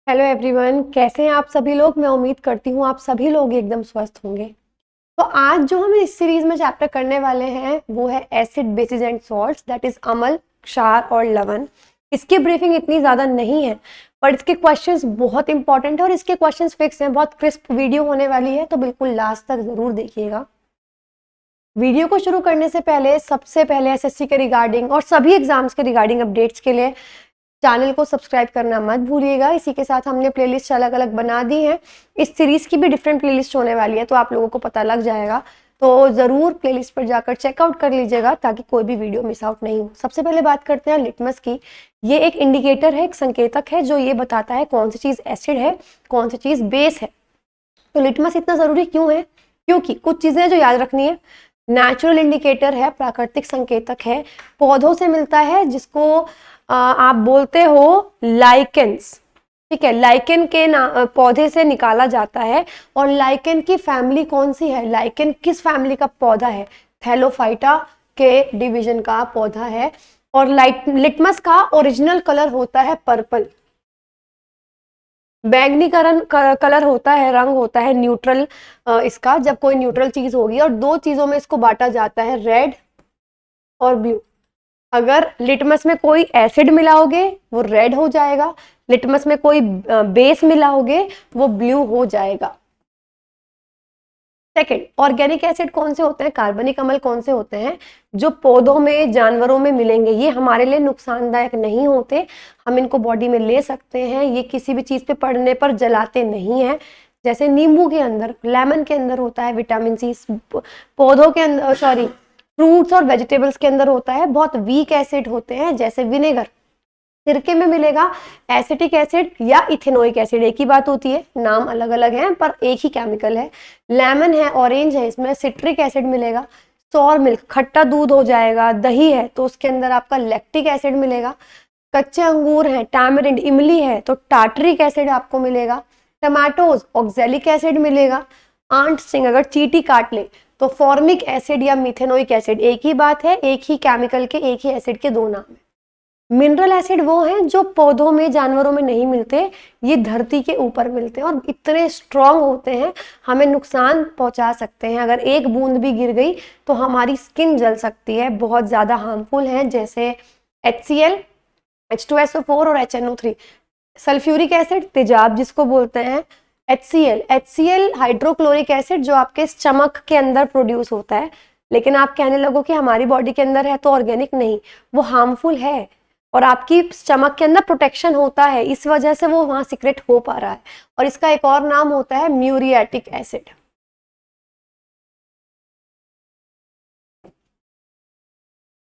Hello everyone, कैसे हैं आप सभी लोग। मैं उम्मीद करती हूँ आप सभी लोग एकदम स्वस्थ होंगे। तो आज जो हम इस सीरीज में चैप्टर करने वाले हैं वो है acid basis and salts, that is अम्ल, क्षार और लवण। इसकी ब्रीफिंग इतनी ज़्यादा नहीं है पर इसके क्वेश्चंस बहुत इंपॉर्टेंट है और इसके क्वेश्चंस फिक्स हैं। बहुत क्रिस्प वीडियो होने वाली है तो बिल्कुल लास्ट तक ज़रूर देखिएगा। वीडियो को शुरू करने से पहले सबसे पहले एसएससी के रिगार्डिंग और सभी एग्जाम्स के रिगार्डिंग अपडेट्स के लिए चैनल को सब्सक्राइब करना मत भूलिएगा। इसी के साथ हमने प्लेलिस्ट अलग अलग बना दी है। इस सीरीज की भी डिफरेंट प्लेलिस्ट होने वाली है तो आप लोगों को पता लग जाएगा, तो ज़रूर प्लेलिस्ट पर जाकर चेकआउट कर लीजिएगा ताकि कोई भी वीडियो मिस आउट नहीं हो। सबसे पहले बात करते हैं लिटमस की। ये एक इंडिकेटर है, एक संकेतक है जो ये बताता है कौन सी चीज़ एसिड है, कौन सी चीज़ बेस है। तो लिटमस इतना ज़रूरी क्यों है? क्योंकि कुछ चीज़ें जो याद रखनी है, नेचुरल इंडिकेटर है, प्राकृतिक संकेतक है, पौधों से मिलता है, जिसको आप बोलते हो लाइकेंस। ठीक है, लाइकेन के पौधे से निकाला जाता है। और लाइकेन की फैमिली कौन सी है, लाइकेन किस फैमिली का पौधा है? थैलोफाइटा के डिवीजन का पौधा है। और लिटमस का ओरिजिनल कलर होता है पर्पल। बैंगनी कलर होता है, रंग होता है न्यूट्रल इसका, जब कोई न्यूट्रल चीज होगी। और दो चीजों में इसको बांटा जाता है, रेड और ब्लू। अगर लिटमस में कोई एसिड मिलाओगे वो रेड हो जाएगा, लिटमस में कोई बेस मिलाओगे वो ब्लू हो जाएगा। सेकेंड, ऑर्गेनिक एसिड कौन से होते हैं, कार्बनिक अम्ल कौन से होते हैं जो पौधों में, जानवरों में मिलेंगे। ये हमारे लिए नुकसानदायक नहीं होते, हम इनको बॉडी में ले सकते हैं। ये किसी भी चीज पे पड़ने पर जलाते नहीं है। जैसे नींबू के अंदर, लेमन के अंदर होता है विटामिन सी, पौधों के अंदर, सॉरी, फ्रूट्स और वेजिटेबल्स के अंदर होता है। बहुत वीक एसिड होते हैं जैसे विनेगर। सिरके में मिलेगा एसिटिक एसिड या इथेनोइक एसिड, एक ही बात होती है, नाम अलग अलग हैं पर एक ही केमिकल है। लेमन है, ऑरेंज है, इसमें सिट्रिक एसिड मिलेगा। सॉर मिल्क, खट्टा दूध हो जाएगा। दही है तो उसके अंदर आपका लैक्टिक एसिड मिलेगा। कच्चे अंगूर हैं, टैमरिंड, इमली है तो टार्टरिक एसिड आपको मिलेगा। टमाटोज, ऑक्जेलिक एसिड मिलेगा। आंट स्टिंग, अगर चींटी काट ले तो फॉर्मिक एसिड या मिथेनोइक एसिड, एक ही बात है, एक ही केमिकल के, एक ही एसिड के दो नाम है। मिनरल एसिड वो हैं जो पौधों में, जानवरों में नहीं मिलते, ये धरती के ऊपर मिलते हैं और इतने स्ट्रांग होते हैं, हमें नुकसान पहुंचा सकते हैं। अगर एक बूंद भी गिर गई तो हमारी स्किन जल सकती है, बहुत ज़्यादा हार्मफुल हैं, जैसे HCl, H2SO4 और HNO3। सल्फ्यूरिक एसिड, तेजाब जिसको बोलते हैं। HCl हाइड्रोक्लोरिक एसिड जो आपके स्टमक के अंदर प्रोड्यूस होता है। लेकिन आप कहने लगो कि हमारी बॉडी के अंदर है तो ऑर्गेनिक नहीं, वो हार्मफुल है और आपकी स्टमक के अंदर प्रोटेक्शन होता है, इस वजह से वो वहां सीक्रेट हो पा रहा है। और इसका एक और नाम होता है म्यूरियाटिक एसिड।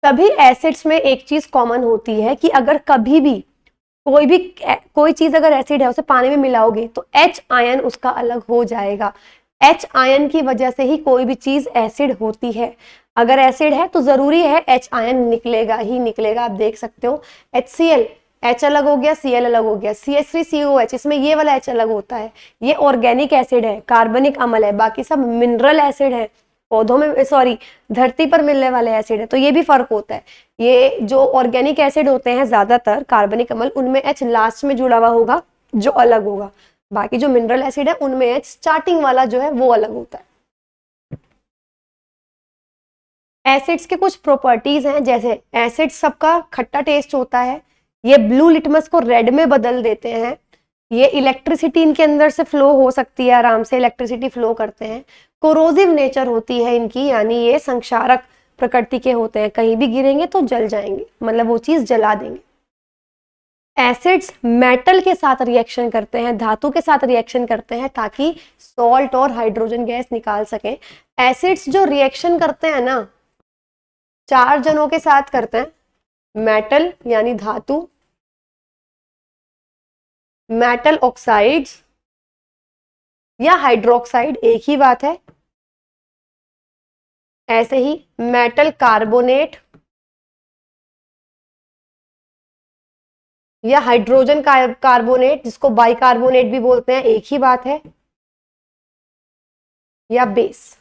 सभी एसिड्स में एक चीज कॉमन होती है कि अगर कभी भी कोई चीज अगर एसिड है उसे पानी में मिलाओगे तो H आयन उसका अलग हो जाएगा। H आयन की वजह से ही कोई भी चीज एसिड होती है। अगर एसिड है तो जरूरी है H आयन निकलेगा ही निकलेगा। आप देख सकते हो HCl, H अलग हो गया, Cl अलग हो गया, CH3COH, इसमें ये वाला H अलग होता है। ये ऑर्गेनिक एसिड है, कार्बनिक अम्ल है, बाकी सब मिनरल एसिड है, पौधों में, सॉरी, धरती पर मिलने वाले एसिड है। तो ये भी फर्क होता है। ये जो ऑर्गेनिक एसिड होते हैं ज्यादातर कार्बनिक अम्ल, उनमें H लास्ट में जुड़ा हुआ होगा जो अलग होगा। बाकी जो मिनरल एसिड है उनमें H स्टार्टिंग वाला जो है वो अलग होता है। एसिड्स के कुछ प्रॉपर्टीज हैं, जैसे एसिड सबका खट्टा टेस्ट होता है, ये ब्लू लिटमस को रेड में बदल देते हैं, ये इलेक्ट्रिसिटी इनके अंदर से फ्लो हो सकती है, आराम से इलेक्ट्रिसिटी फ्लो करते हैं। कोरोजिव नेचर होती है इनकी, यानी ये संक्षारक प्रकृति के होते हैं, कहीं भी गिरेंगे तो जल जाएंगे, मतलब वो चीज जला देंगे। एसिड्स मेटल के साथ रिएक्शन करते हैं, धातु के साथ रिएक्शन करते हैं ताकि सॉल्ट और हाइड्रोजन गैस निकाल सकें। एसिड्स जो रिएक्शन करते हैं ना, चार जनों के साथ करते हैं, मेटल यानी धातु, मेटल ऑक्साइड्स या हाइड्रोक्साइड, एक ही बात है। ऐसे ही मेटल कार्बोनेट या हाइड्रोजन कार्बोनेट, जिसको बाइकार्बोनेट भी बोलते हैं, एक ही बात है। या बेस,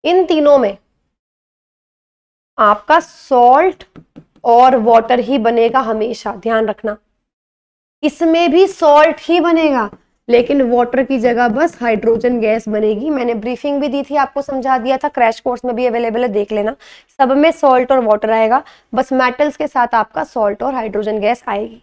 इन तीनों में आपका सॉल्ट और वाटर ही बनेगा हमेशा, ध्यान रखना। इसमें भी सॉल्ट ही बनेगा, लेकिन वाटर की जगह बस हाइड्रोजन गैस बनेगी। मैंने ब्रीफिंग भी दी थी, आपको समझा दिया था, क्रैश कोर्स में भी अवेलेबल है, देख लेना। सब में सॉल्ट और वाटर आएगा, बस मेटल्स के साथ आपका सॉल्ट और हाइड्रोजन गैस आएगी।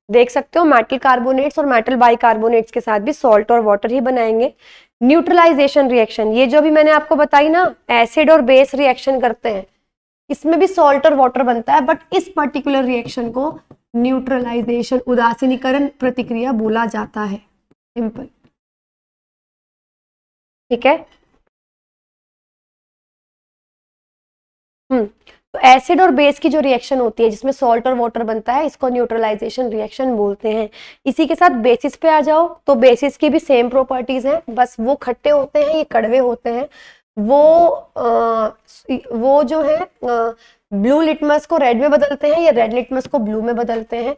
देख सकते हो मेटल कार्बोनेट्स और मेटल बाइकार्बोनेट्स के साथ भी सॉल्ट और वाटर ही बनाएंगे। न्यूट्रलाइजेशन रिएक्शन, ये जो भी मैंने आपको बताई ना, एसिड और बेस रिएक्शन करते हैं, इसमें भी सॉल्ट और वाटर बनता है, बट इस पर्टिकुलर रिएक्शन को न्यूट्रलाइजेशन, उदासीनीकरण प्रतिक्रिया बोला जाता है। सिंपल, ठीक है। तो एसिड और बेस की जो रिएक्शन होती है जिसमें सॉल्ट और वाटर बनता है, इसको न्यूट्रलाइजेशन रिएक्शन बोलते हैं। इसी के साथ बेसिस पे आ जाओ, तो बेसिस की भी सेम प्रॉपर्टीज हैं, बस वो खट्टे होते हैं, ये कड़वे होते हैं। वो जो है ब्लू लिटमस को रेड में बदलते हैं या रेड लिटमस को ब्लू में बदलते हैं।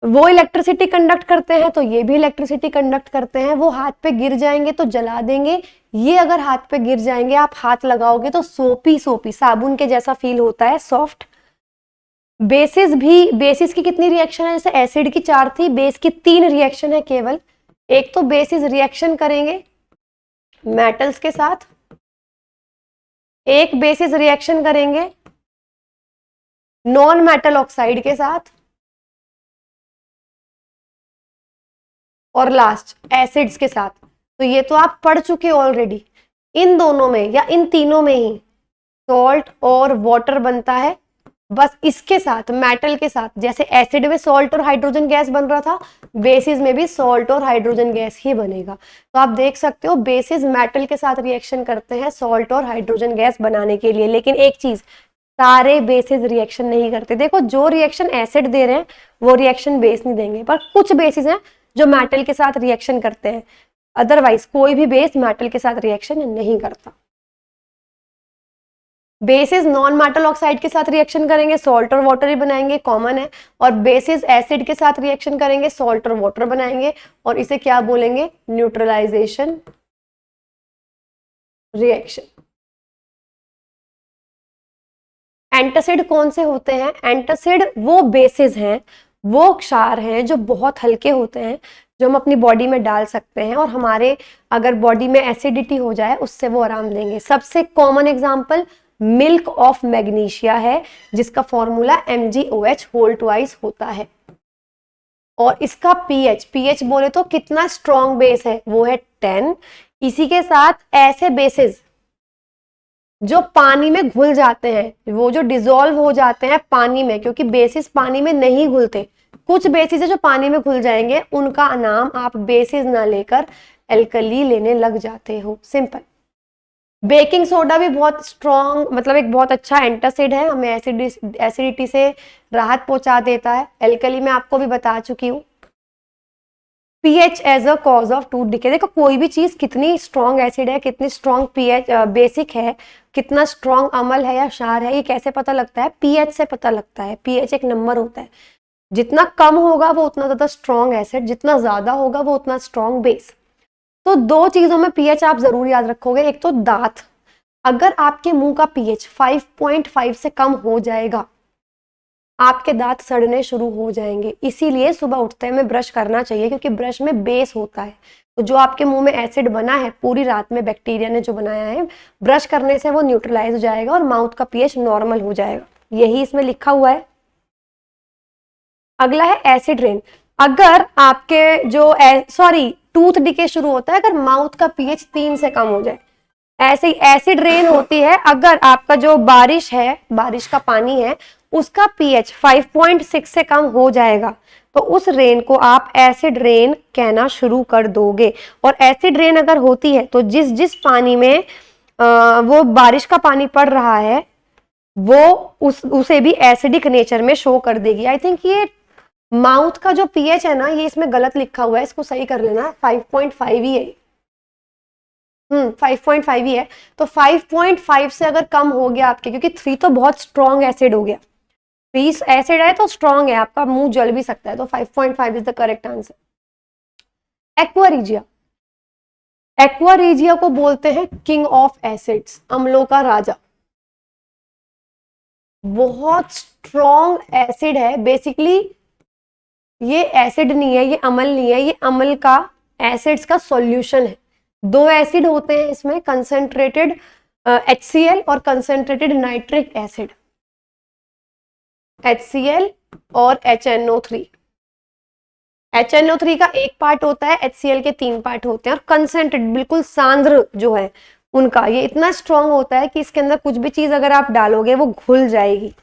वो इलेक्ट्रिसिटी कंडक्ट करते हैं, तो ये भी इलेक्ट्रिसिटी कंडक्ट करते हैं। वो हाथ पे गिर जाएंगे तो जला देंगे, ये अगर हाथ पे गिर जाएंगे, आप हाथ लगाओगे तो सोपी सोपी साबुन के जैसा फील होता है, सॉफ्ट। बेसिस की कितनी रिएक्शन है, जैसे एसिड की 4 थी, बेस की 3 रिएक्शन है केवल। एक तो बेसिस रिएक्शन करेंगे मेटल्स के साथ, एक बेसिस रिएक्शन करेंगे नॉन मेटल ऑक्साइड के साथ, और लास्ट एसिड्स के साथ। तो ये तो आप पढ़ चुके ऑलरेडी। इन दोनों में या इन तीनों में ही सॉल्ट और वाटर बनता है, बस इसके साथ मेटल के साथ, जैसे एसिड में सॉल्ट और हाइड्रोजन गैस बन रहा था, बेसिस में भी सॉल्ट और हाइड्रोजन गैस ही बनेगा। तो आप देख सकते हो बेसिस मेटल के साथ रिएक्शन करते हैं सॉल्ट और हाइड्रोजन गैस बनाने के लिए। लेकिन एक चीज, सारे बेसिस रिएक्शन नहीं करते। देखो जो रिएक्शन एसिड दे रहे हैं वो रिएक्शन बेस नहीं देंगे, पर कुछ बेसिस हैं जो मेटल के साथ रिएक्शन करते हैं, अदरवाइज कोई भी बेस मेटल के साथ रिएक्शन नहीं करता। बेसिस नॉन मेटल ऑक्साइड के साथ रिएक्शन करेंगे, सॉल्ट और वाटर ही बनाएंगे, कॉमन है। और बेसिस एसिड के साथ रिएक्शन करेंगे, सॉल्ट और वाटर बनाएंगे, और इसे क्या बोलेंगे, न्यूट्रलाइजेशन रिएक्शन। एंटासिड कौन से होते हैं, एंटासिड वो बेसिस हैं, वो क्षार हैं जो बहुत हल्के होते हैं, जो हम अपनी बॉडी में डाल सकते हैं, और हमारे अगर बॉडी में एसिडिटी हो जाए उससे वो आराम देंगे। सबसे common example milk of magnesia है, जिसका फॉर्मूला MgOH होल ट्वाइस होता है। और इसका पीएच बोले तो कितना स्ट्रॉन्ग बेस है, वो है 10। इसी के साथ ऐसे बेसिस जो पानी में घुल जाते हैं, वो जो डिसॉल्व हो जाते हैं पानी में, क्योंकि बेसिस पानी में नहीं घुलते, कुछ बेसिस है जो पानी में घुल जाएंगे, उनका नाम आप बेसिस ना लेकर एल्कली लेने लग जाते हो। सिंपल। बेकिंग सोडा भी बहुत स्ट्रॉन्ग, मतलब एक बहुत अच्छा एंटासिड है, हमें एसिडिटी से राहत पहुंचा देता है। एल्कली में आपको भी बता चुकी हूँ। PH as a cause of tooth decay, देखो कोई भी चीज कितनी स्ट्रॉन्ग एसिड है, कितनी स्ट्रॉन्ग पीएच बेसिक है, कितना स्ट्रॉन्ग अम्ल है या क्षार है, ये कैसे पता लगता है, पीएच से पता लगता है। पीएच एक नंबर होता है, जितना कम होगा वो उतना ज्यादा स्ट्रॉन्ग एसिड, जितना ज्यादा होगा वो उतना स्ट्रॉन्ग बेस। तो 2 चीजों में पीएच आप जरूर याद रखोगे। एक तो दांत, अगर आपके मुंह का पीएच 5.5 से कम हो जाएगा, आपके दांत सड़ने शुरू हो जाएंगे। इसीलिए सुबह उठते में ब्रश करना चाहिए, क्योंकि ब्रश में बेस होता है। तो जो आपके मुंह में एसिड बना है पूरी रात में, बैक्टीरिया ने जो बनाया है, ब्रश करने से वो न्यूट्रलाइज हो जाएगा और माउथ का पीएच नॉर्मल हो जाएगा। यही इसमें लिखा हुआ है। अगला है एसिड रेन। अगर आपके जो टूथ डिके शुरू होता है अगर माउथ का पीएच 3 से कम हो जाए, ऐसे ही एसिड रेन होती है अगर आपका जो बारिश है, बारिश का पानी है, उसका पीएच 5.6 से कम हो जाएगा, तो उस रेन को आप एसिड रेन कहना शुरू कर दोगे। और एसिड रेन अगर होती है तो जिस जिस पानी में वो बारिश का पानी पड़ रहा है, वो उसे भी एसिडिक नेचर में शो कर देगी। आई थिंक ये माउथ का जो पीएच है ना, ये इसमें गलत लिखा हुआ है, इसको सही कर लेना, 5.5 ही है। 5.5 ही है। तो 5.5 से अगर कम हो गया आपके, क्योंकि 3 तो बहुत स्ट्रॉन्ग एसिड हो गया, 3 एसिड है तो स्ट्रॉन्ग है, आपका मुंह जल भी सकता है, तो 5.5 is the correct answer. Aqua regia, aqua regia को बोलते हैं किंग ऑफ एसिड्स, अम्लों का राजा। बहुत स्ट्रॉन्ग एसिड है बेसिकली। ये एसिड नहीं है, ये अम्ल नहीं है, ये अम्ल का एसिड्स का सॉल्यूशन है। दो एसिड होते हैं इसमें, कंसेंट्रेटेड HCl और कंसेंट्रेटेड नाइट्रिक एसिड, HCl और HNO3। HNO3 का एक पार्ट होता है, HCl के 3 पार्ट होते हैं, और कंसेंट्रेट बिल्कुल सांद्र जो है उनका, ये इतना स्ट्रांग होता है कि इसके अंदर कुछ भी चीज अगर आप डालोगे वो घुल जाएगी।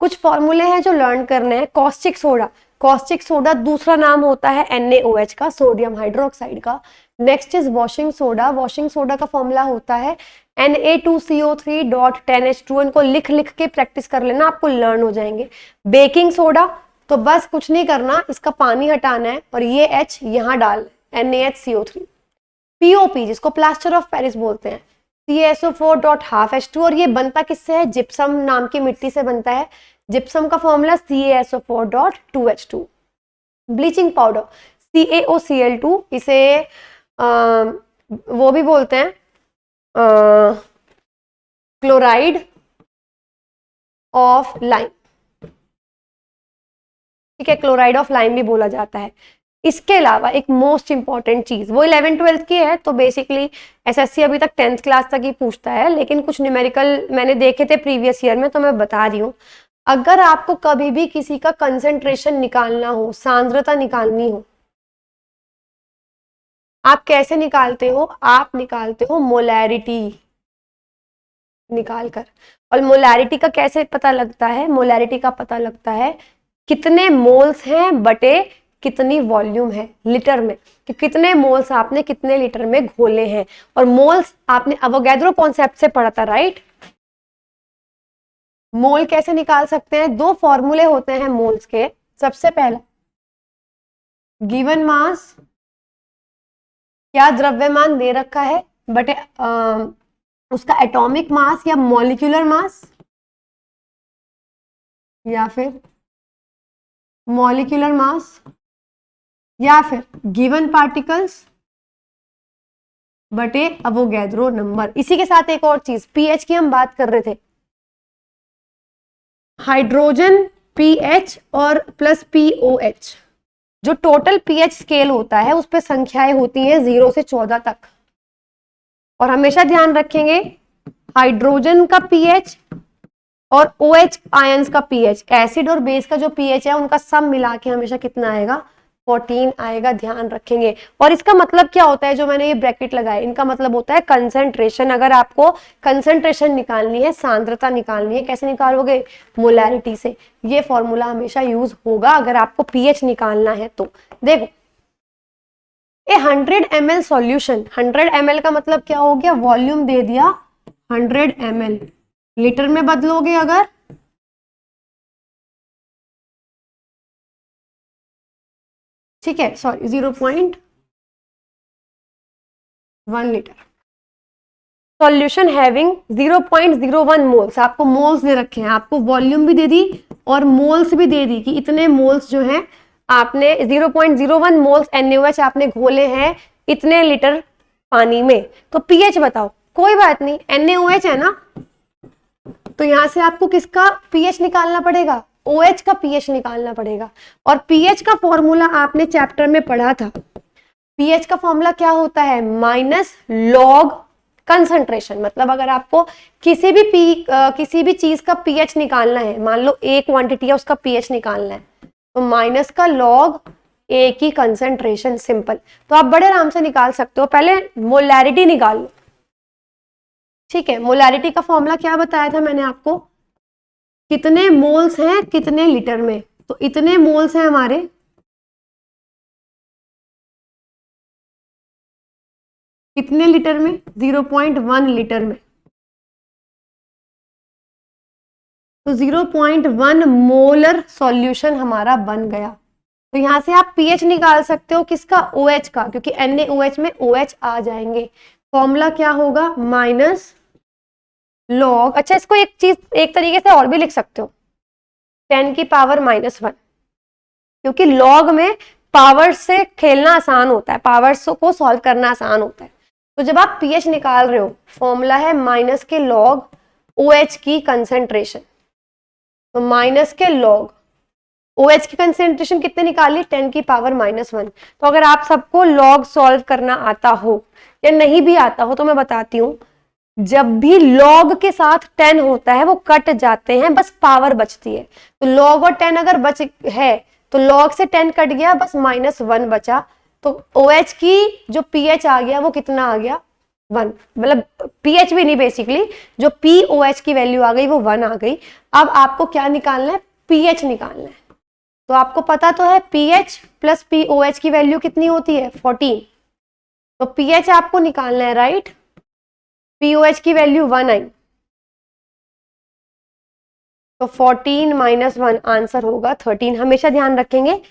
कुछ फॉर्मूले हैं जो लर्न करने हैं। कॉस्टिक सोडा, कॉस्टिक सोडा दूसरा नाम होता है NaOH का, सोडियम हाइड्रोक्साइड का। Next is washing soda, washing soda का फॉर्मूला होता है Na2CO3.10H2। इनको लिख लिख के प्रैक्टिस कर लेना, आपको लर्न हो जाएंगे। बेकिंग सोडा, तो बस कुछ नहीं करना, इसका पानी हटाना है और ये H यहाँ डाल NaHCO3। POP जिसको प्लास्टर ऑफ पेरिस बोलते हैं, CaSO4.12H2, और ये बनता किससे है? जिप्सम नाम की मिट्टी से बनता है। जिप्सम का formula CaSO4.2H2। Bleaching powder CaOCl2, इसे वो भी बोलते हैं क्लोराइड ऑफ लाइम, ठीक है, क्लोराइड ऑफ लाइम भी बोला जाता है। इसके अलावा एक मोस्ट इंपॉर्टेंट चीज, वो 11th-12th की है, तो बेसिकली SSC अभी तक 10th क्लास तक ही पूछता है, लेकिन कुछ न्यूमेरिकल मैंने देखे थे प्रीवियस ईयर में, तो मैं बता रही हूँ। अगर आपको कभी भी किसी का कंसेंट्रेशन निकालना हो, सांद्रता निकालनी हो, आप कैसे निकालते हो? आप निकालते हो मोलैरिटी निकालकर। और मोलैरिटी का कैसे पता लगता है? मोलैरिटी का पता लगता है कितने मोल्स हैं बटे कितनी वॉल्यूम है लीटर में, कि कितने मोल्स आपने कितने लीटर में घोले हैं। और मोल्स आपने अवोगैड्रो कॉन्सेप्ट से पढ़ा था, राइट? मोल कैसे निकाल सकते हैं? दो फॉर्मूले होते हैं मोल्स के। सबसे पहला, गिवन मास, क्या द्रव्यमान दे रखा है, बटे उसका एटॉमिक मास या मॉलिक्यूलर मास, या फिर मॉलिक्यूलर मास, या फिर गिवन पार्टिकल्स बटे अवोगैड्रो नंबर। इसी के साथ एक और चीज, पीएच की हम बात कर रहे थे, हाइड्रोजन पीएच और प्लस POH, जो टोटल पीएच स्केल होता है उस पर संख्याएं होती हैं 0 से 14 तक। और हमेशा ध्यान रखेंगे, हाइड्रोजन का पीएच और OH आयंस का पीएच, एसिड और बेस का जो पीएच है उनका सम मिला के हमेशा कितना आएगा? 14 आएगा, ध्यान रखेंगे। और इसका मतलब क्या होता है, जो मैंने ये ब्रैकेट लगाया, इनका मतलब होता है कंसेंट्रेशन। अगर आपको कंसेंट्रेशन निकालनी है, सांद्रता निकालनी है, कैसे निकालोगे? मोलैरिटी से। ये फॉर्मूला हमेशा यूज होगा अगर आपको पीएच निकालना है तो। देखो, ए 100 ml सॉल्यूशन, 100 ml का मतलब क्या हो गया? वॉल्यूम दे दिया 100 ml, लीटर में बदलोगे अगर, ठीक है, sorry 0.1 litre solution having 0.01 moles. आपको मोल्स दे रखे हैं, आपको वॉल्यूम भी दे दी और मोल्स भी दे दी कि इतने मोल्स जो हैं आपने 0.01 मोल्स NaOH आपने घोले हैं इतने लीटर पानी में। तो पीएच बताओ। कोई बात नहीं, NaOH है ना, तो यहां से आपको किसका पीएच निकालना पड़ेगा? OH का पीएच निकालना पड़ेगा। और पीएच का फॉर्मूला आपने चैप्टर में पढ़ा था। पीएच का फॉर्मूला क्या होता है? Minus log concentration. मतलब अगर आपको किसी भी चीज का पीएच निकालना है, मान लो A क्वांटिटी है, उसका पीएच निकालना है, तो माइनस का लॉग A की कंसंट्रेशन, सिंपल। तो आप बड़े आराम से निकाल सकते हो। पहले मोलैरिटी निकाल लो, ठीक है। मोलैरिटी का फॉर्मूला क्या बताया था मैंने आपको? कितने मोल्स हैं कितने लीटर में, तो इतने मोल्स हैं हमारे, कितने लीटर में? 0.1 लीटर में। तो 0.1 मोलर सॉल्यूशन हमारा बन गया। तो यहां से आप पीएच निकाल सकते हो, किसका? OH का, क्योंकि NaOH में OH आ जाएंगे। फॉर्मूला क्या होगा? माइनस लॉग, अच्छा इसको एक चीज एक तरीके से और भी लिख सकते हो, 10 की पावर -1, क्योंकि लॉग में पावर से खेलना आसान होता है, पावर्स को सॉल्व करना आसान होता है। तो जब आप पीएच निकाल रहे हो, फॉर्मूला है माइनस के लॉग OH की कंसेंट्रेशन, तो माइनस के लॉग OH की कंसेंट्रेशन कितने निकाली, 10 की पावर -1। तो अगर आप सबको लॉग सॉल्व करना आता हो या नहीं भी आता हो तो मैं बताती हूँ, जब भी लॉग के साथ 10 होता है वो कट जाते हैं, बस पावर बचती है। तो लॉग और 10 अगर बच है तो लॉग से 10 कट गया, बस -1 बचा। तो OH की जो pH आ गया वो कितना आ गया, 1, मतलब pH भी नहीं, बेसिकली जो POH की वैल्यू आ गई वो 1 आ गई। अब आपको क्या निकालना है, pH निकालना है। तो आपको पता तो है pH प्लस POH की वैल्यू कितनी होती है, 14। तो pH आपको निकालना है, राइट। POH की वैल्यू 1 आई, तो 14 - 1 आंसर होगा 13। हमेशा ध्यान रखेंगे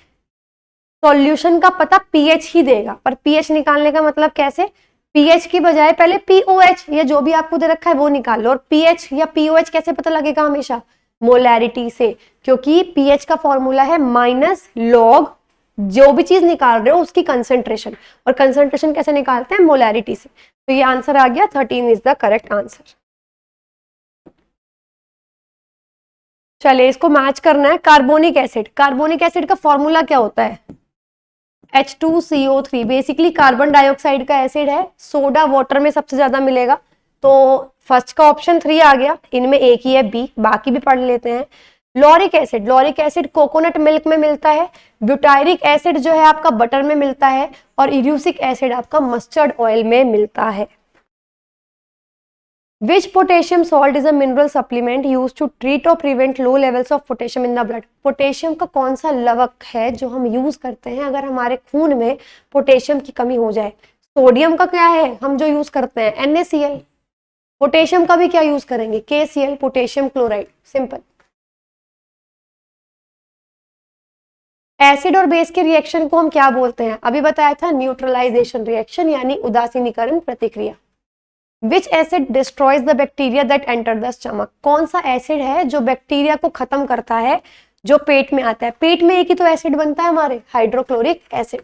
सॉल्यूशन का पता pH ही देगा, पर pH निकालने का मतलब कैसे, pH की बजाय पहले POH या जो भी आपको दे रखा है वो निकाल लो। और pH या POH कैसे पता लगेगा, हमेशा मोलैरिटी से, क्योंकि pH का फॉर्मूला है माइनस लॉग जो भी चीज निकाल रहे हो उसकी कंसेंट्रेशन, और कंसेंट्रेशन कैसे निकालते हैं, मोलैरिटी से। तो ये आंसर आ गया, 13 इज द करेक्ट आंसर। चलिए इसको मैच करना है, कार्बोनिक एसिड। कार्बोनिक एसिड का फॉर्मूला क्या होता है, H2CO3। बेसिकली कार्बन डाइऑक्साइड का एसिड है, सोडा वाटर में सबसे ज्यादा मिलेगा। तो फर्स्ट का ऑप्शन 3 आ गया, इनमें एक ही है बी, बाकी भी पढ़ लेते हैं। Lauric acid, lauric acid coconut milk में मिलता है। ब्यूटायरिक एसिड जो है आपका बटर में मिलता है, और इरूसिक एसिड आपका मस्टर्ड ऑयल में मिलता है। Which potassium salt is a mineral supplement used to treat or prevent low levels of potassium in the blood? Potassium का कौन सा लवक है जो हम यूज करते हैं अगर हमारे खून में पोटेशियम की कमी हो जाए? सोडियम का क्या है, हम जो यूज करते हैं NaCl। पोटेशियम का भी क्या यूज करेंगे, KCl, potassium chloride, simple. Acid और बेस के रिएक्शन को हम क्या बोलते हैं, अभी बताया था, न्यूट्रलाइजेशन रिएक्शन यानी उदासीनीकरण प्रतिक्रिया। Which acid destroys the bacteria that enter the stomach? कौन सा एसिड है जो बैक्टीरिया को खत्म करता है जो पेट में आता है? पेट में एक ही तो एसिड बनता है हमारे, hydrochloric acid.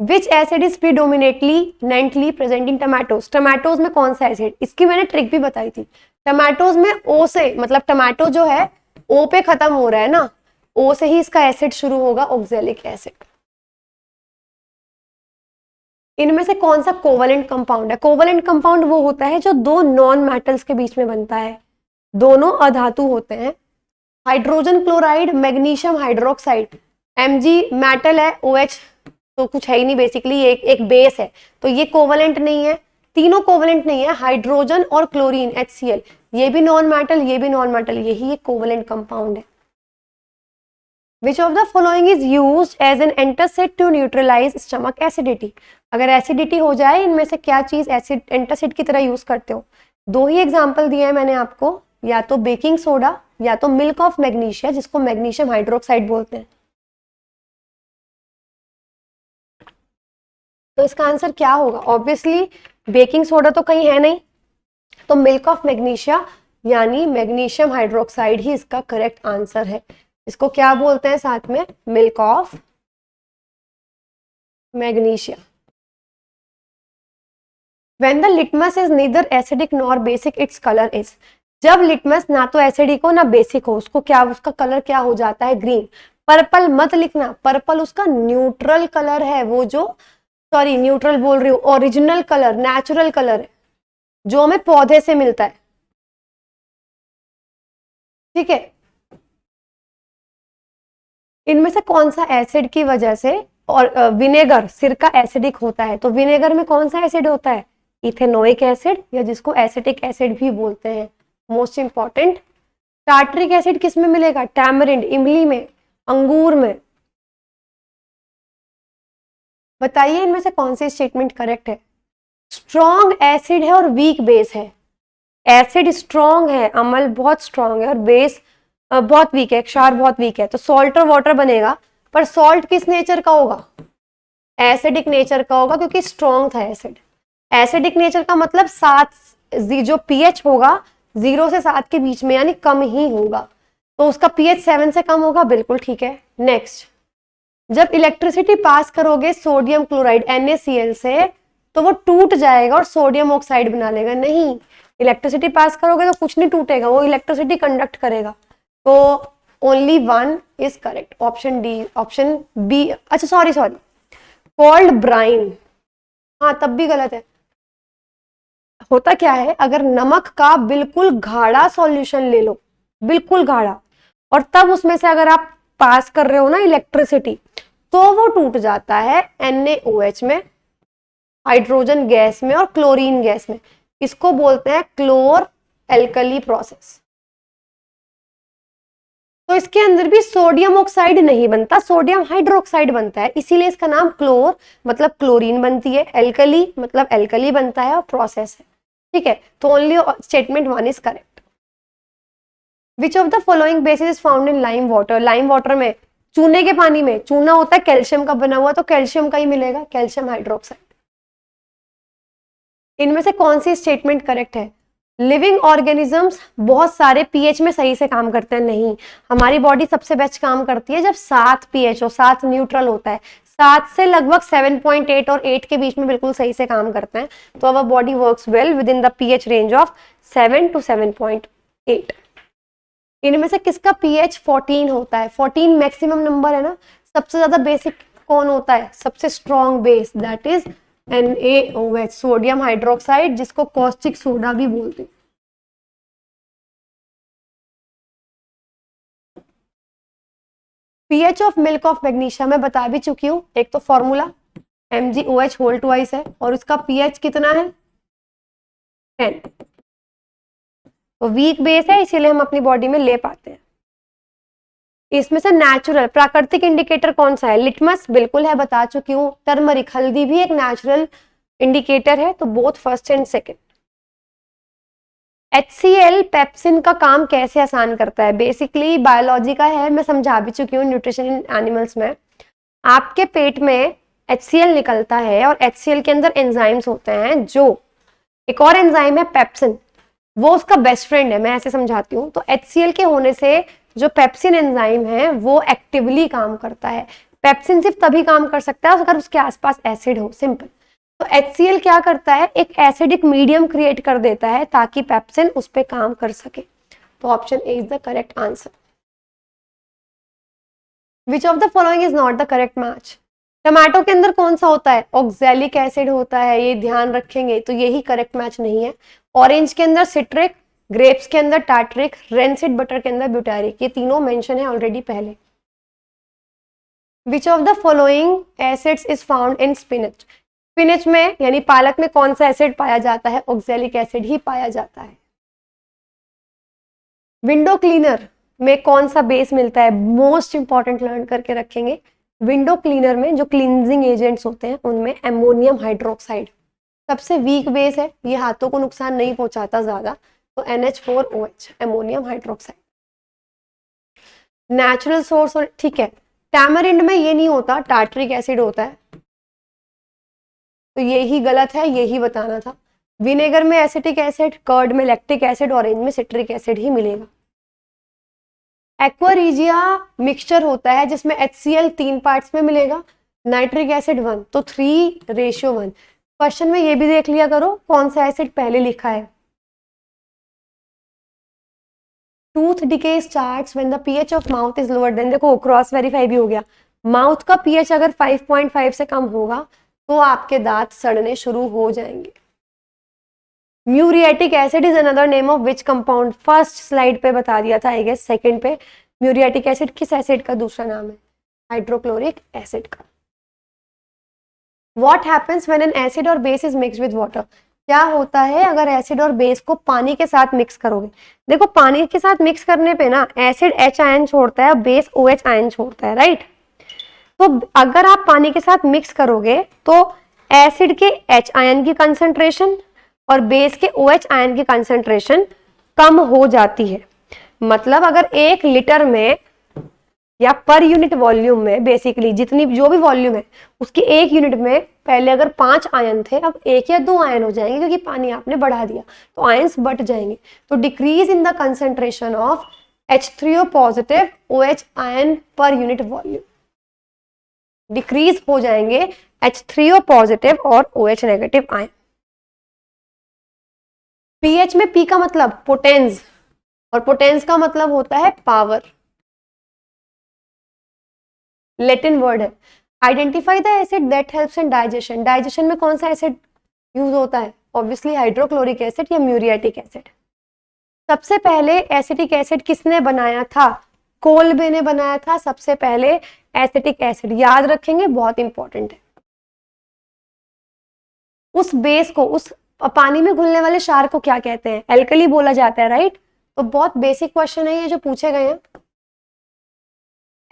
Which acid is predominantly present in tomatoes? Tomatoes में कौन सा एसिड, इसकी मैंने ट्रिक भी बताई थी। टमाटोज में ओ से, मतलब टमाटो जो है ओ पे खत्म हो रहा है ना, ओ से ही इसका एसिड शुरू होगा, ऑक्जेलिक एसिड। इनमें से कौन सा कोवलेंट कंपाउंड है? कोवलेंट कंपाउंड वो होता है जो दो नॉन मेटल्स के बीच में बनता है, दोनों अधातु होते हैं। Hydrogen chloride, magnesium hydroxide, Mg metal है, OH तो कुछ है ही नहीं, बेसिकली एक बेस है, तो ये कोवलेंट नहीं है, तीनों कोवलेंट नहीं है। हाइड्रोजन और क्लोरीन HCl, ये भी नॉन मेटल, ये भी नॉन मेटल, यही एक कोवलेंट कंपाउंड है। Which of the following is used as an antacid to neutralize stomach acidity? अगर एसिडिटी हो जाए, इनमें से क्या चीज एसिड एंटासिड की तरह यूज करते हो? दो ही एग्जांपल दिए हैं मैंने आपको, या तो बेकिंग सोडा या तो मिल्क ऑफ मैग्नीशिया जिसको मैग्नीशियम हाइड्रोक्साइड बोलते हैं। तो इसका आंसर क्या होगा, ऑब्वियसली बेकिंग सोडा तो कहीं है नहीं, तो मिल्क ऑफ मैग्नीशिया यानी मैग्नीशियम हाइड्रोक्साइड ही इसका करेक्ट आंसर है। इसको क्या बोलते हैं साथ में, milk of magnesia. When the litmus is neither acidic nor basic, its color is? जब लिटमस ना तो एसिडिक हो ना बेसिक हो, उसको क्या, उसका कलर क्या हो जाता है, ग्रीन। पर्पल मत लिखना, पर्पल उसका न्यूट्रल कलर है, वो जो, सॉरी न्यूट्रल बोल रही हूँ, ओरिजिनल कलर, नेचुरल कलर है जो हमें पौधे से मिलता है, ठीक है। इनमें से कौन सा एसिड की वजह से, और विनेगर, सिरका एसिडिक होता है, तो विनेगर में कौन सा एसिड होता है, इथेनोइक एसिड, या जिसको एसिटिक एसिड भी बोलते हैं। मोस्ट इंपॉर्टेंट, टार्टरिक एसिड किस में मिलेगा, टैमरिंड, इमली में, अंगूर में। बताइए इनमें से कौन सी स्टेटमेंट करेक्ट है? स्ट्रॉन्ग एसिड है और वीक बेस है। एसिड स्ट्रॉन्ग है, अम्ल बहुत स्ट्रॉन्ग है, और बेस बहुत वीक है, क्षार बहुत वीक है, तो सॉल्ट और वाटर बनेगा। पर सॉल्ट किस नेचर का होगा, एसिडिक नेचर का होगा, क्योंकि स्ट्रॉन्ग था एसिड। एसिडिक नेचर का मतलब 7, जो pH होगा 0 से 7 के बीच में, यानी कम ही होगा, तो उसका pH 7 से कम होगा, बिल्कुल ठीक है। नेक्स्ट, जब इलेक्ट्रिसिटी पास करोगे सोडियम क्लोराइड NaCl से, तो वो टूट जाएगा और सोडियम ऑक्साइड बना लेगा, नहीं, इलेक्ट्रिसिटी पास करोगे तो कुछ नहीं टूटेगा, वो इलेक्ट्रिसिटी कंडक्ट करेगा। तो only one is correct, option D, option B. अच्छा सॉरी सॉरी, कोल्ड ब्राइन, हाँ तब भी गलत है। होता क्या है, अगर नमक का बिल्कुल गाढ़ा सॉल्यूशन ले लो, बिल्कुल गाढ़ा, और तब उसमें से अगर आप पास कर रहे हो ना इलेक्ट्रिसिटी, तो वो टूट जाता है NaOH में, हाइड्रोजन गैस में और क्लोरीन गैस में। इसको बोलते हैं क्लोर एल्कली प्रोसेस। तो इसके अंदर भी सोडियम ऑक्साइड नहीं बनता, सोडियम हाइड्रोक्साइड बनता है, इसीलिए इसका नाम क्लोर मतलब क्लोरीन बनती है, एल्कली मतलब एल्कली बनता है और प्रोसेस है। ठीक है, तो only statement one is correct. Which of the following basis is found in lime water, lime water में, चूने के पानी में, चूना होता है कैल्शियम का बना हुआ, तो कैल्शियम का ही मिलेगा, कैल्शियम हाइड्रोक्साइड। इनमें से कौन सी स्टेटमेंट करेक्ट है? लिविंग ऑर्गेनिजम्स बहुत सारे पीएच में सही से काम करते हैं, नहीं, हमारी बॉडी सबसे बेस्ट काम करती है जब 7 पीएच हो, 7 न्यूट्रल होता है, 7 से लगभग 7.8 और 8 के बीच में बिल्कुल सही से काम करते हैं। तो our body works well with in the pH range of 7 to 7.8। इनमें से किसका पीएच 14 होता है? 14 मैक्सिमम नंबर है ना। सबसे ज्यादा बेसिक कौन होता है? सबसे strong base, that is NaOH, sodium hydroxide, जिसको कॉस्टिक सोडा भी बोलते हैं। PH of milk of magnesia मैं बता भी चुकी हूँ, एक तो फॉर्मूला MgOH होल ट्वाइस है, और उसका पीएच कितना है? 10। तो वीक बेस है, इसीलिए हम अपनी बॉडी में ले पाते हैं। इसमें से नेचुरल प्राकृतिक इंडिकेटर कौन सा है? लिटमस बिल्कुल है, बता चुकी हूँ। टर्मरिक हल्दी भी एक नेचुरल इंडिकेटर है, तो both first and second. HCl pepsin का काम कैसे आसान करता है? बेसिकली बायोलॉजी का है, मैं समझा भी चुकी हूँ न्यूट्रिशन इन एनिमल्स में। आपके पेट में HCl निकलता है और HCl के अंदर एंजाइम्स होते हैं, जो एक और एंजाइम है पेप्सिन, वो उसका बेस्ट फ्रेंड है, मैं ऐसे समझाती हूँ। तो HCl के होने से जो पेप्सिन एंजाइम है वो एक्टिवली काम करता है। पेप्सिन सिर्फ तभी काम कर सकता है अगर उसके आसपास एसिड हो, सिंपल। तो HCl क्या करता है? एक एसिडिक मीडियम क्रिएट कर देता है ताकि पेप्सिन उस पर काम कर सके। तो option A is the correct answer. Which of the following is not the correct match? Tomato के अंदर कौन सा होता है? ऑक्सैलिक एसिड होता है, ये ध्यान रखेंगे, तो यही करेक्ट मैच नहीं है। ऑरेंज के अंदर सिट्रिक, ग्रेप्स के अंदर टार्टरिक, रेंसिड बटर के अंदर ब्यूटारिक, ये तीनों मेंशन है ऑलरेडी पहले। Which of the following acids is found in spinach? Spinach में यानी पालक में कौन सा एसिड पाया जाता है? ऑक्सैलिक एसिड ही पाया जाता है। विंडो क्लीनर में कौन सा बेस मिलता है? मोस्ट इंपॉर्टेंट लर्न करके रखेंगे। विंडो क्लीनर में जो क्लींजिंग एजेंट्स होते हैं उनमें एमोनियम हाइड्रोक्साइड सबसे वीक बेस है, ये हाथों को नुकसान नहीं पहुंचाता ज्यादा, तो NH4OH ammonium hydroxide natural source. और ठीक है, टैमरिंड में ये नहीं होता, टार्टरिक एसिड होता है, तो यही गलत है, यही बताना था। विनेगर में एसिटिक एसिड, कर्ड में लैक्टिक एसिड, ऑरेंज में सिट्रिक एसिड ही मिलेगा। एक्वारीजिया मिक्सचर होता है जिसमें HCl 3 पार्ट्स में मिलेगा, नाइट्रिक एसिड 1, तो 3:1। क्वेश्चन में ये भी देख लिया करो कौन सा एसिड पहले लिखा है। Tooth decay starts when the pH of mouth is lower than, देखो क्रॉस वेरीफाई भी हो गया। माउथ का पीएच अगर 5.5 से कम होगा तो आपके दांत सड़ने शुरू हो जाएंगे। Muriatic acid is another name of which compound? First slide पे बता दिया था, आई गेस सेकंड पे। म्यूरियाटिक एसिड किस एसिड का दूसरा नाम है? हाइड्रोक्लोरिक एसिड का। What happens when an acid और base is mixed with water? क्या होता है अगर एसिड और बेस को पानी के साथ मिक्स करोगे? देखो पानी के साथ मिक्स करने पे ना एसिड H आयन छोड़ता है और बेस OH आयन छोड़ता है, राइट? तो अगर आप पानी के साथ मिक्स करोगे तो एसिड के H आयन की कंसंट्रेशन और बेस के OH आयन की कंसंट्रेशन कम हो जाती है। मतलब अगर 1 लीटर में या पर यूनिट वॉल्यूम में, बेसिकली जितनी जो भी वॉल्यूम है उसकी 1 यूनिट में पहले अगर 5 आयन थे, अब 1 या 2 आयन हो जाएंगे क्योंकि पानी आपने बढ़ा दिया, तो आयन्स बढ़ जाएंगे। तो decrease in the concentration of H3O positive OH ion per unit volume, decrease हो जाएंगे H3O पॉजिटिव और OH नेगेटिव आयन। पीएच में पी का मतलब पोटेंस, और पोटेंस का मतलब होता है पावर, लैटिन वर्ड है। Identify the acid that helps in digestion, digestion में कौन सा एसिड यूज होता है? ऑब्वियसली हाइड्रोक्लोरिक एसिड या म्यूरियाटिक एसिड। सबसे पहले एसिटिक एसिड किसने बनाया था? कोल्बे ने बनाया था सबसे पहले एसिटिक एसिड, याद रखेंगे, बहुत इंपॉर्टेंट है। उस बेस को, उस पानी में घुलने वाले क्षार को क्या कहते हैं? एल्कली बोला जाता है, राइट? तो बहुत बेसिक क्वेश्चन है ये जो पूछे गए हैं।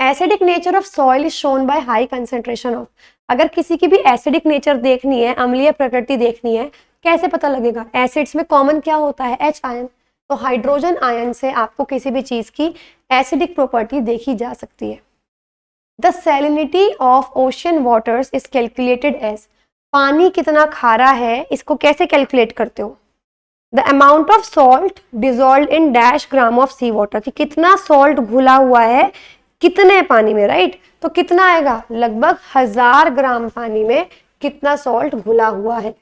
Acidic nature of soil is shown by high concentration of, अगर किसी की भी एसिडिक नेचर देखनी है, अम्लीय प्रकृति देखनी है, कैसे पता लगेगा? एसिड्स में कॉमन क्या होता है? H ion. तो हाइड्रोजन आयन से आपको किसी भी चीज की एसिडिक प्रॉपर्टी देखी जा सकती है। The salinity of ocean waters is calculated as, पानी कितना खारा है इसको कैसे कैलकुलेट करते हो? The amount of salt dissolve in dash gram of sea water, कि कितना सॉल्ट घुला हुआ है कितने पानी में, राइट? तो कितना आएगा? लगभग 1000 ग्राम पानी में कितना सॉल्ट घुला हुआ है।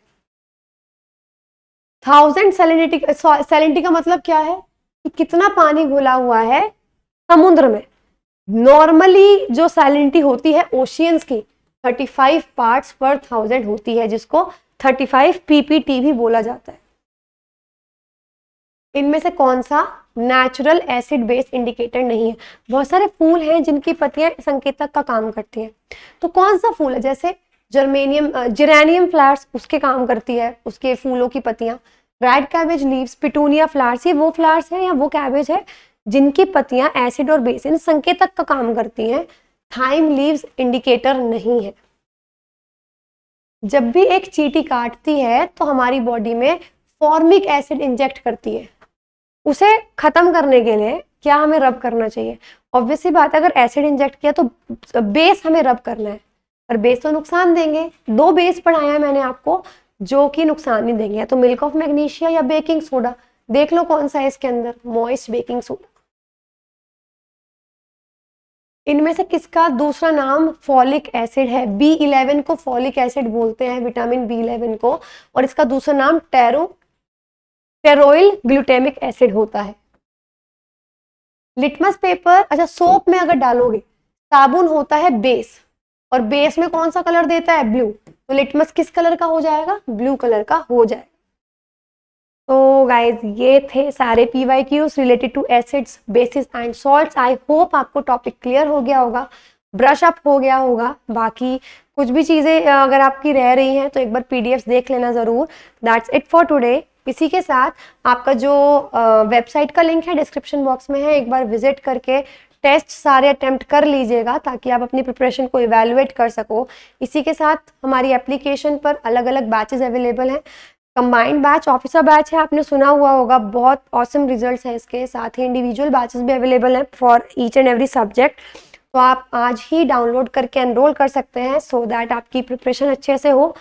1000 सैलिनिटी, सैलिनिटी का मतलब क्या है? कि कितना पानी घुला हुआ है समुद्र में। नॉर्मली जो सैलिनिटी होती है ओशियंस की 35 पार्ट्स पर 1000 होती है, जिसको 35 ppt भी बोला जाता है। इनमें से कौन सा नेचुरल एसिड बेस इंडिकेटर नहीं है? बहुत सारे फूल हैं जिनकी पत्तियां संकेतक का काम करती हैं। तो कौन सा फूल है? जैसे जेरेनियम फ्लावर्स उसके काम करती है, उसके फूलों की पत्तियां। Red cabbage leaves, petunia flowers, ये वो फ्लावर्स है या वो कैबेज है जिनकी पत्तियां एसिड और बेस इन संकेतक का काम करती हैं। थाइम लीव्स इंडिकेटर नहीं है। जब भी एक चींटी काटती है तो हमारी बॉडी में फॉर्मिक एसिड इंजेक्ट करती है, उसे खत्म करने के लिए क्या हमें रब करना चाहिए? ऑब्वियसली बात है, अगर एसिड इंजेक्ट किया तो बेस हमें रब करना है, पर बेस तो नुकसान देंगे। 2 बेस पढ़ाया है मैंने आपको जो कि नुकसान नहीं देंगे, तो मिल्क ऑफ मैग्नीशिया या बेकिंग सोडा। देख लो कौन सा है इसके अंदर, मॉइस्ट बेकिंग सोडा। इनमें से किसका दूसरा नाम फॉलिक एसिड है? B11 को फॉलिक एसिड बोलते हैं, विटामिन B11 को, और इसका दूसरा नाम टेरोइल ग्लूटेमिक एसिड होता है। लिटमस पेपर, अच्छा सोप में अगर डालोगे, साबुन होता है बेस, और बेस में कौन सा कलर देता है? ब्लू, तो लिटमस किस कलर का हो जाएगा? ब्लू कलर का हो जाएगा। तो गाइज ये थे सारे PYQs related to acids, bases and salts. I hope आपको टॉपिक क्लियर हो गया होगा, ब्रश अप हो गया होगा। बाकी कुछ भी चीज़ें अगर आपकी रह रही हैं तो एक बार PDFs देख लेना ज़रूर। That's it for today. इसी के साथ आपका जो वेबसाइट का लिंक है डिस्क्रिप्शन बॉक्स में है, एक बार विजिट करके टेस्ट सारे अटेम्प्ट कर लीजिएगा ताकि आप अपनी प्रिपरेशन को इवैल्यूएट कर सको। इसी के साथ हमारी एप्लीकेशन पर अलग अलग बैचेस अवेलेबल हैं। कंबाइंड बैच, ऑफिसर बैच है, आपने सुना हुआ होगा, बहुत ऑसम रिजल्ट्स हैं इसके। साथ ही इंडिविजुअल बैचेस भी अवेलेबल हैं for each and every subject. तो आप आज ही डाउनलोड करके एनरोल कर सकते हैं सो दैट आपकी प्रिपरेशन अच्छे से हो।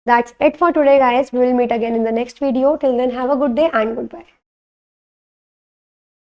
That's it for today, guys. We will meet again in the next video. Till then, have a good day and goodbye.